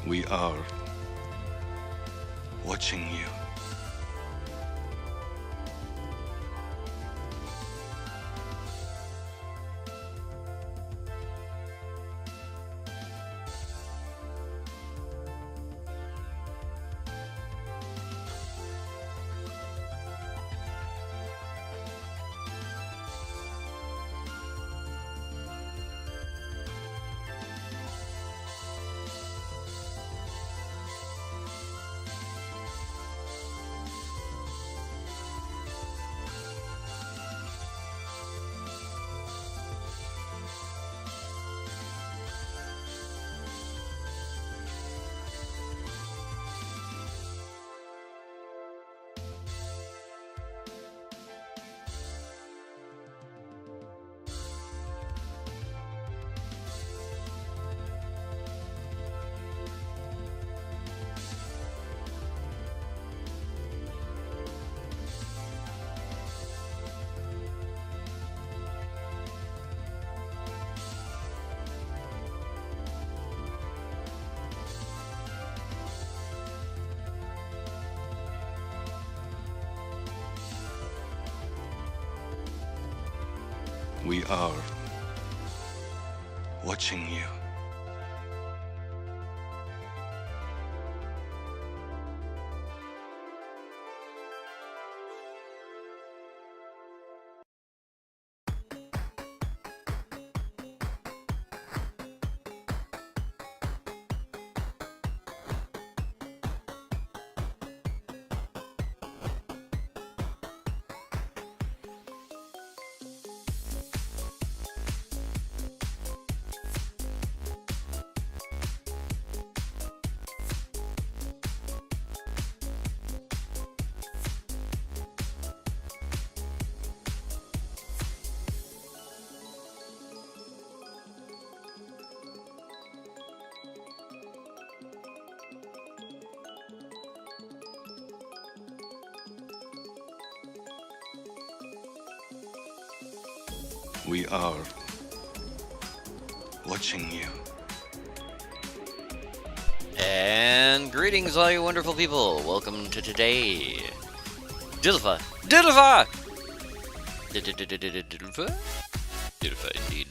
We are watching you. We are watching you. We are watching you. And greetings, all you wonderful people. Welcome to today. Diddlefa. Diddlefa! Diddlefa? Diddlefa, indeed.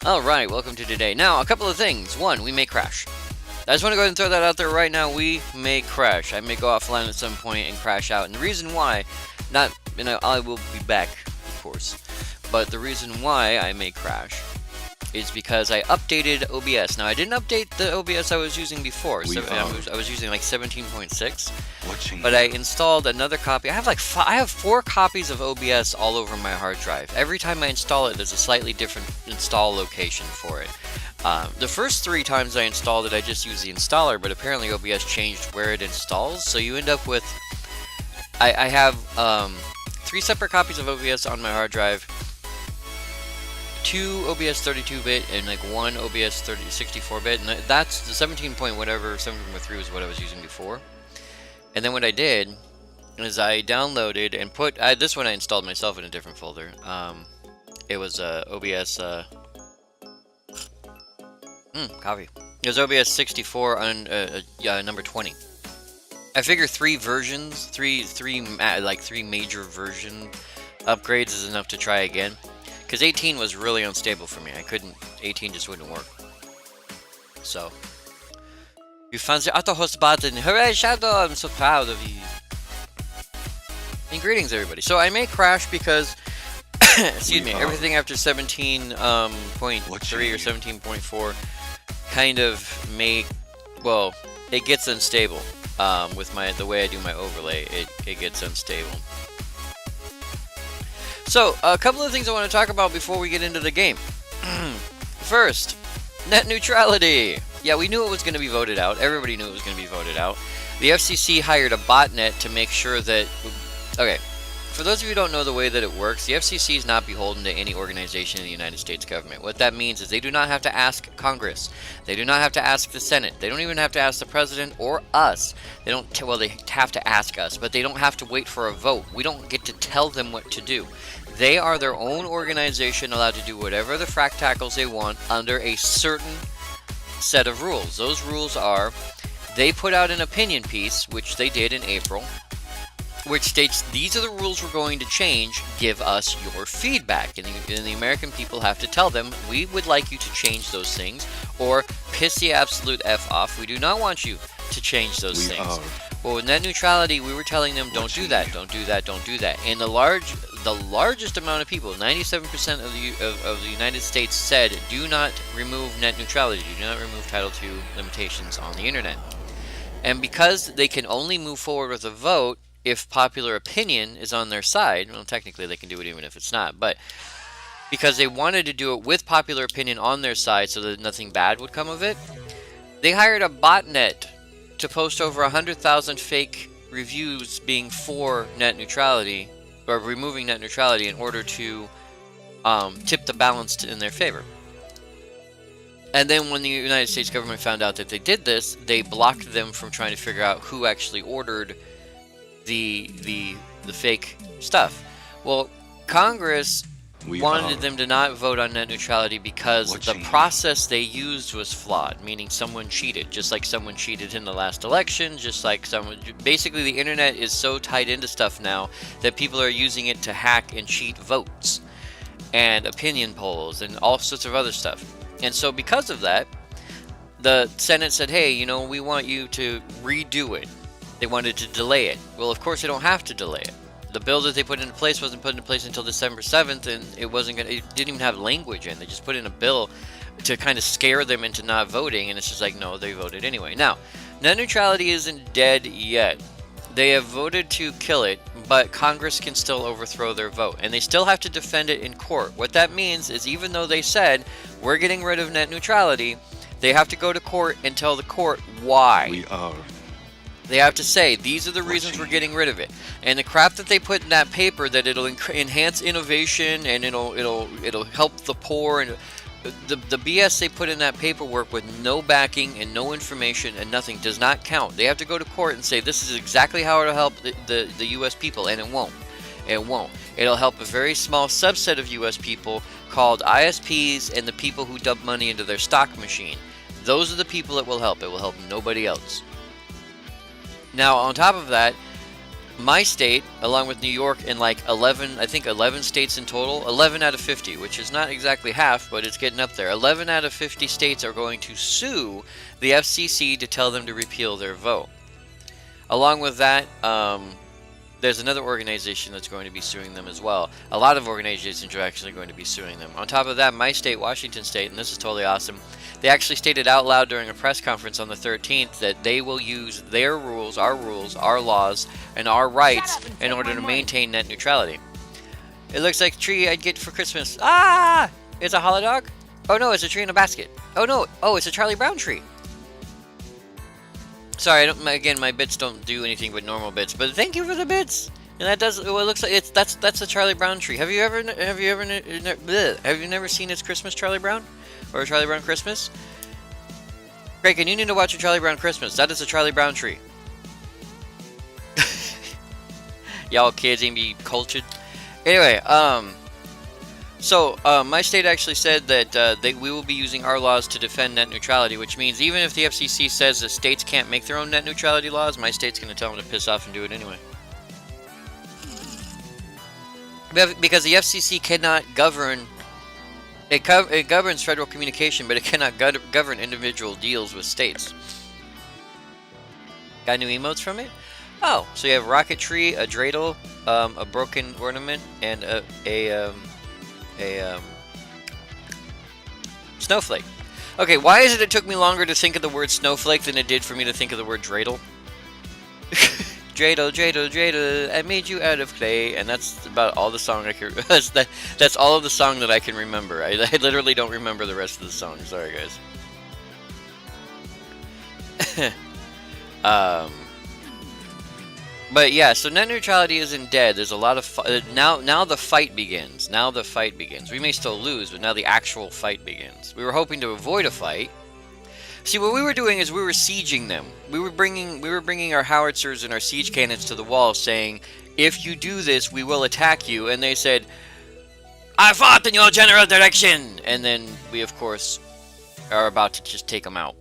Alright, welcome to today. Now, a couple of things. One, we may crash. I just want to go ahead and throw that out there right now. We may crash. I may go offline at some point and crash out. And the reason why, I will be back, of course. But the reason why I may crash is because I updated OBS. Now, I didn't update the OBS I was using before. I was using like 17.6. But I installed another copy. I have 4 copies of OBS all over my hard drive. Every time I install it, there's a slightly different install location for it. The first 3 times I installed it, I just used the installer, but apparently OBS changed where it installs. So you end up with... I have 3 separate copies of OBS on my hard drive. 2 OBS 32-bit and like 1 OBS 64-bit, and that's the 17 point whatever, 17.3 was what I was using before. And then what I did is I downloaded and put, this one I installed myself in a different folder. It was OBS, copy. It was OBS 64 on number 20. I figure 3 versions, three major version upgrades is enough to try again. Because 18 was really unstable for me. 18 just wouldn't work. So. You found the auto host button. Hooray, Shadow! I'm so proud of you. And greetings, everybody. So I may crash because, excuse me, everything after 17.3 or 17.4 kind of it gets unstable. With the way I do my overlay, it gets unstable. So, a couple of things I want to talk about before we get into the game. First, net neutrality. Yeah, we knew it was going to be voted out. Everybody knew it was going to be voted out. The FCC hired a botnet to make sure that... Okay, for those of you who don't know the way that it works, the FCC is not beholden to any organization in the United States government. What that means is they do not have to ask Congress. They do not have to ask the Senate. They don't even have to ask the President or us. They have to ask us, but they don't have to wait for a vote. We don't get to tell them what to do. They are their own organization allowed to do whatever the frack tackles they want under a certain set of rules. Those rules are, they put out an opinion piece, which they did in April, which states these are the rules we're going to change, give us your feedback. And the American people have to tell them, we would like you to change those things, or piss the absolute F off. We do not want you to change those things. Well, with net neutrality, we were telling them, don't do that, don't do that, don't do that. And the largest amount of people, 97% of the United States, said, do not remove net neutrality, do not remove Title II limitations on the internet. And because they can only move forward with a vote if popular opinion is on their side, well, technically they can do it even if it's not, but because they wanted to do it with popular opinion on their side so that nothing bad would come of it, they hired a botnet to post over 100,000 fake reviews being for net neutrality, or removing net neutrality, in order to tip the balance in their favor. And then when the United States government found out that they did this, they blocked them from trying to figure out who actually ordered the fake stuff. Well, Congress wanted them to not vote on net neutrality because the process they used was flawed, meaning someone cheated, just like someone cheated in the last election, just like someone... Basically, the internet is so tied into stuff now that people are using it to hack and cheat votes and opinion polls and all sorts of other stuff. And so because of that, the Senate said, hey, you know, we want you to redo it. They wanted to delay it. Well, of course, they don't have to delay it. The bill that they put into place wasn't put into place until December 7th, and it didn't even have language in. They just put in a bill to kind of scare them into not voting, and it's just like, no, they voted anyway. Now, net neutrality isn't dead yet. They have voted to kill it, but Congress can still overthrow their vote, and they still have to defend it in court. What that means is, even though they said, we're getting rid of net neutrality, they have to go to court and tell the court why. They have to say, these are the reasons we're getting rid of it. And the crap that they put in that paper, that it'll enhance innovation and it'll help the poor, and the BS they put in that paperwork with no backing and no information and nothing does not count. They have to go to court and say, this is exactly how it'll help the U.S. people, and it won't. It won't. It'll help a very small subset of U.S. people called ISPs and the people who dump money into their stock machine. Those are the people it will help. It will help nobody else. Now, on top of that, my state, along with New York and like 11 states in total, 11 out of 50, which is not exactly half, but it's getting up there. 11 out of 50 states are going to sue the FCC to tell them to repeal their vote. Along with that, there's another organization that's going to be suing them as well. A lot of organizations are actually going to be suing them. On top of that, my state, Washington State, and this is totally awesome, they actually stated out loud during a press conference on the 13th that they will use their rules, our laws, and our rights in order to maintain net neutrality. It looks like a tree I'd get for Christmas. Ah! It's a hollow dog? Oh no, it's a tree in a basket. Oh no, it's a Charlie Brown tree. Sorry, again, my bits don't do anything but normal bits, but thank you for the bits. And that does, well, it looks like that's a Charlie Brown tree. Have you never seen It's Christmas, Charlie Brown? Or a Charlie Brown Christmas? Greg, and you need to watch a Charlie Brown Christmas. That is a Charlie Brown tree. Y'all kids ain't be cultured. Anyway, so my state actually said that we will be using our laws to defend net neutrality, which means even if the FCC says that states can't make their own net neutrality laws, my state's going to tell them to piss off and do it anyway. Because the FCC cannot govern... It governs federal communication, but it cannot govern individual deals with states. Got new emotes from it? Oh, so you have rocket tree, a dreidel, a broken ornament, and a snowflake. Okay, why is it took me longer to think of the word snowflake than it did for me to think of the word dreidel? Dreidel, dreidel, dreidel, I made you out of clay, and that's about all the song I can. That's all of the song that I can remember. I literally don't remember the rest of the song. Sorry, guys. But yeah, so net neutrality isn't dead. There's a lot of now the fight begins. Now the fight begins. We may still lose, but now the actual fight begins. We were hoping to avoid a fight. See, what we were doing is we were sieging them. We were bringing our howitzers and our siege cannons to the wall, saying, "If you do this, we will attack you." And they said, "I fought in your general direction." And then we, of course, are about to just take them out.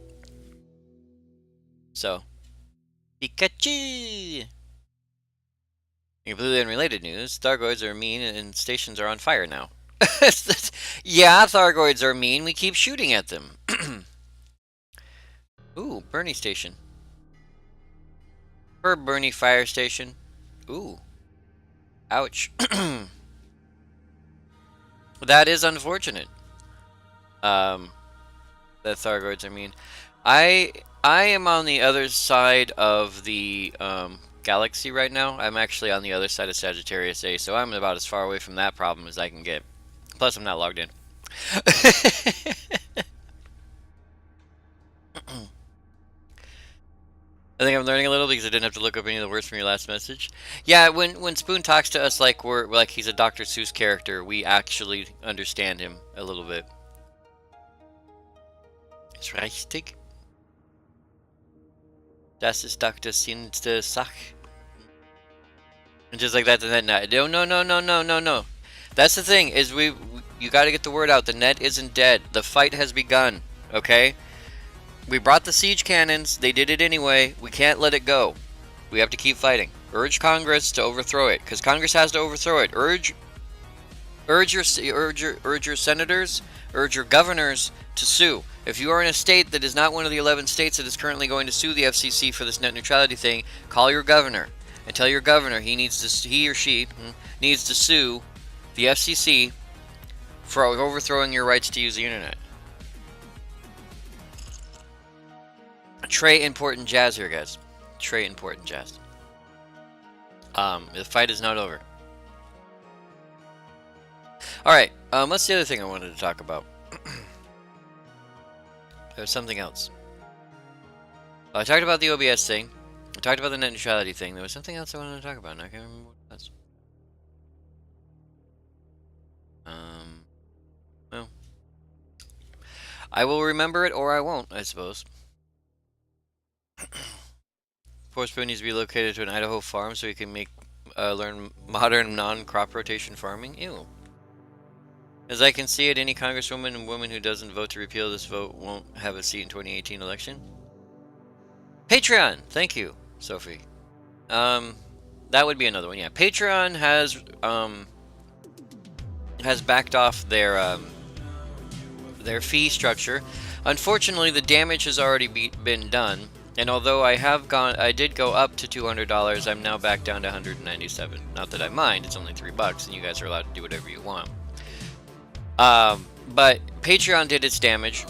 So, Pikachu! In completely unrelated news, Thargoids are mean and stations are on fire now. Yeah, Thargoids are mean. We keep shooting at them. Ooh, Bernie Station. Or Bernie Fire Station. Ooh. Ouch. That is unfortunate. That Thargoids are mean. I am on the other side of the galaxy right now. I'm actually on the other side of Sagittarius A, so I'm about as far away from that problem as I can get. Plus, I'm not logged in. I think I'm learning a little because I didn't have to look up any of the words from your last message. Yeah, when Spoon talks to us like we're like he's a Dr. Seuss character, we actually understand him a little bit. It's richtig. Das ist Dr. Sinste Sach. And just like that, the net. No. That's the thing, is you gotta get the word out. The net isn't dead. The fight has begun, okay? We brought the siege cannons. They did it anyway. We can't let it go. We have to keep fighting. Urge Congress to overthrow it, because Congress has to overthrow it. Urge your senators, urge your governors to sue. If you are in a state that is not one of the 11 states that is currently going to sue the FCC for this net neutrality thing, call your governor and tell your governor he or she needs to sue the FCC for overthrowing your rights to use the internet. Trey important jazz here, guys. Trey important jazz. The fight is not over. Alright, what's the other thing I wanted to talk about? There's something else. I talked about the OBS thing. I talked about the net neutrality thing. There was something else I wanted to talk about, and I can't remember what it was. Well. I will remember it, or I won't, I suppose. Poor Spoon needs to be located to an Idaho farm so he can learn modern non-crop rotation farming. Ew. As I can see it, any congresswoman and woman who doesn't vote to repeal this vote won't have a seat in 2018 election. Patreon! Thank you, Sophie. That would be another one, yeah. Patreon has backed off their fee structure. Unfortunately, the damage has already been done. And although I did go up to $200, I'm now back down to $197. Not that I mind, it's only $3 and you guys are allowed to do whatever you want. But Patreon did its damage.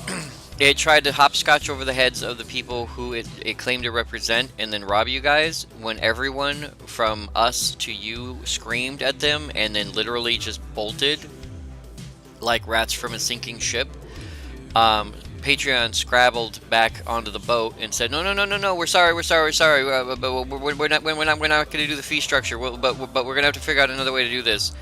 It tried to hopscotch over the heads of the people who it claimed to represent and then rob you guys when everyone from us to you screamed at them and then literally just bolted like rats from a sinking ship. Patreon scrabbled back onto the boat and said, no, we're sorry, but we're not going to do the fee structure, but we're going to have to figure out another way to do this.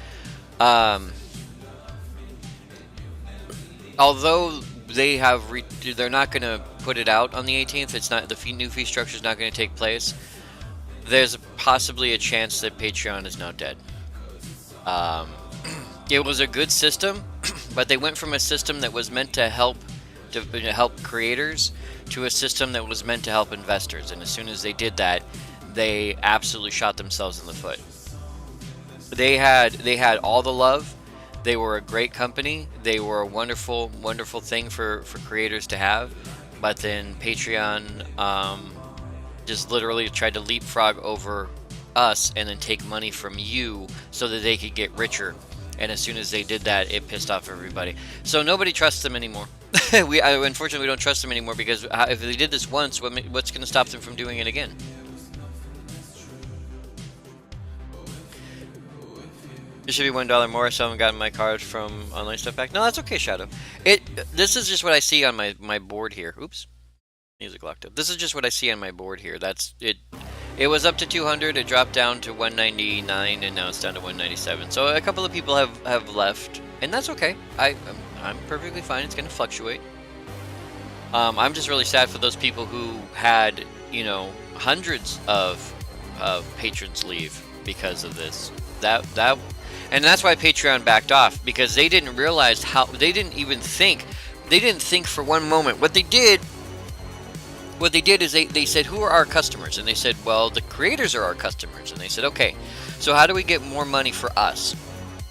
Although they're not going to put it out on the 18th, it's not the new fee structure is not going to take place. There's possibly a chance that Patreon is now dead. It was a good system, but they went from a system that was meant to help creators to a system that was meant to help investors, and as soon as they did that, they absolutely shot themselves in the foot. They had all the love. They were a great company. They were a wonderful thing for creators to have, but then Patreon just literally tried to leapfrog over us and then take money from you so that they could get richer. And as soon as they did that, it pissed off everybody. So nobody trusts them anymore. Unfortunately, we don't trust them anymore because if they did this once, what's going to stop them from doing it again? It should be $1 more, so I haven't gotten my card from online stuff back. No, that's okay, Shadow. This is just what I see on my board here. Oops. Music locked up. This is just what I see on my board here. That's it. It was up to 200, it dropped down to 199, and now it's down to 197. So a couple of people have left, and that's okay. I'm perfectly fine. It's going to fluctuate. I'm just really sad for those people who had, hundreds of patrons leave because of this. And that's why Patreon backed off, because they didn't realize they didn't even think They didn't think for one moment. What they did is they said, who are our customers? And they said, well, the creators are our customers. And they said, okay, so how do we get more money for us?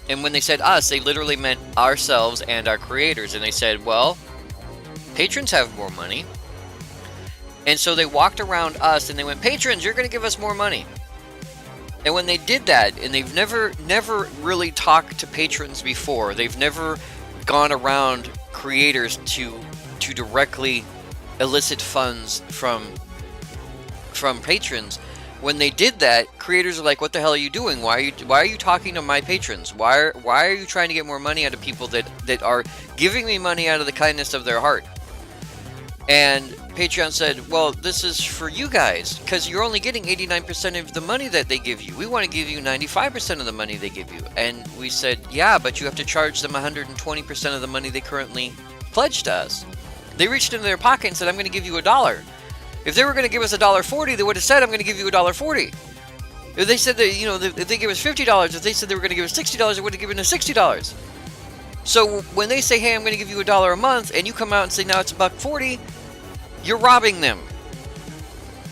And when they said us, they literally meant ourselves and our creators. And they said, well, patrons have more money. And so they walked around us and they went, patrons, you're going to give us more money. And when they did that, and they've never really talked to patrons before, they've never gone around creators to directly elicit funds from patrons. When they did that, creators are like, what the hell are you doing? Why are you talking to my patrons? Why are you trying to get more money out of people that are giving me money out of the kindness of their heart? And Patreon said, well, this is for you guys, because you're only getting 89% of the money that they give you. We want to give you 95% of the money they give you. And we said, yeah, but you have to charge them 120% of the money they currently pledged to us. They reached into their pocket and said, I'm going to give you $1. If they were going to give us $1.40, they would have said, I'm going to give you $1.40. If they said that, if they give us $50, if they said they were going to give us $60, they would have given us $60. So when they say, hey, I'm going to give you $1 a month, and you come out and say, now it's $1.40, you're robbing them.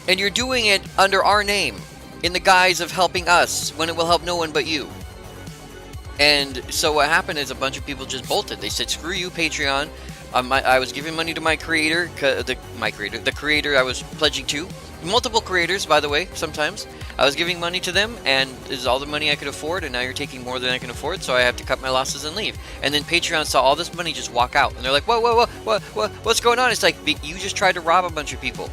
And you're doing it under our name, in the guise of helping us, when it will help no one but you. And so what happened is a bunch of people just bolted. They said, screw you, Patreon. I was giving money to my creator, the creator I was pledging to. Multiple creators, by the way, sometimes. I was giving money to them, and this is all the money I could afford, and now you're taking more than I can afford, so I have to cut my losses and leave. And then Patreon saw all this money just walk out, and they're like, whoa, what's going on? It's like, you just tried to rob a bunch of people.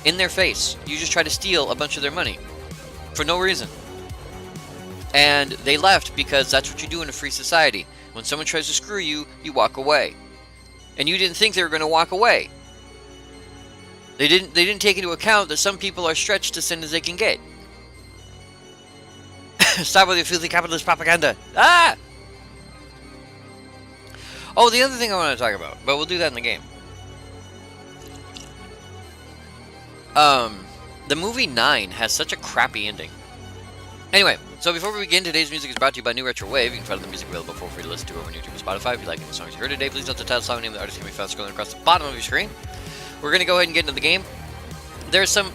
In their face. You just tried to steal a bunch of their money. For no reason. And they left because that's what you do in a free society. When someone tries to screw you, you walk away. And you didn't think they were going to walk away. They didn't take into account that some people are stretched as thin as they can get. Stop with your filthy capitalist propaganda. Ah! Oh, the other thing I want to talk about, but we'll do that in the game. The movie 9 has such a crappy ending. Anyway, so before we begin, today's music is brought to you by New Retro Wave. You can find the music available for free to listen to over on YouTube and Spotify. If you like any songs you heard today, please note the title, song, name, and the artist can be found scrolling across the bottom of your screen. We're going to go ahead and get into the game.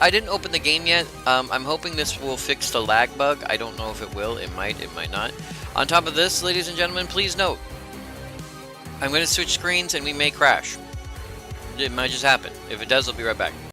I didn't open the game yet. I'm hoping this will fix the lag bug. I don't know if it will. It might not. On top of this, ladies and gentlemen, please note, I'm going to switch screens and we may crash. It might just happen. If it does, I'll be right back.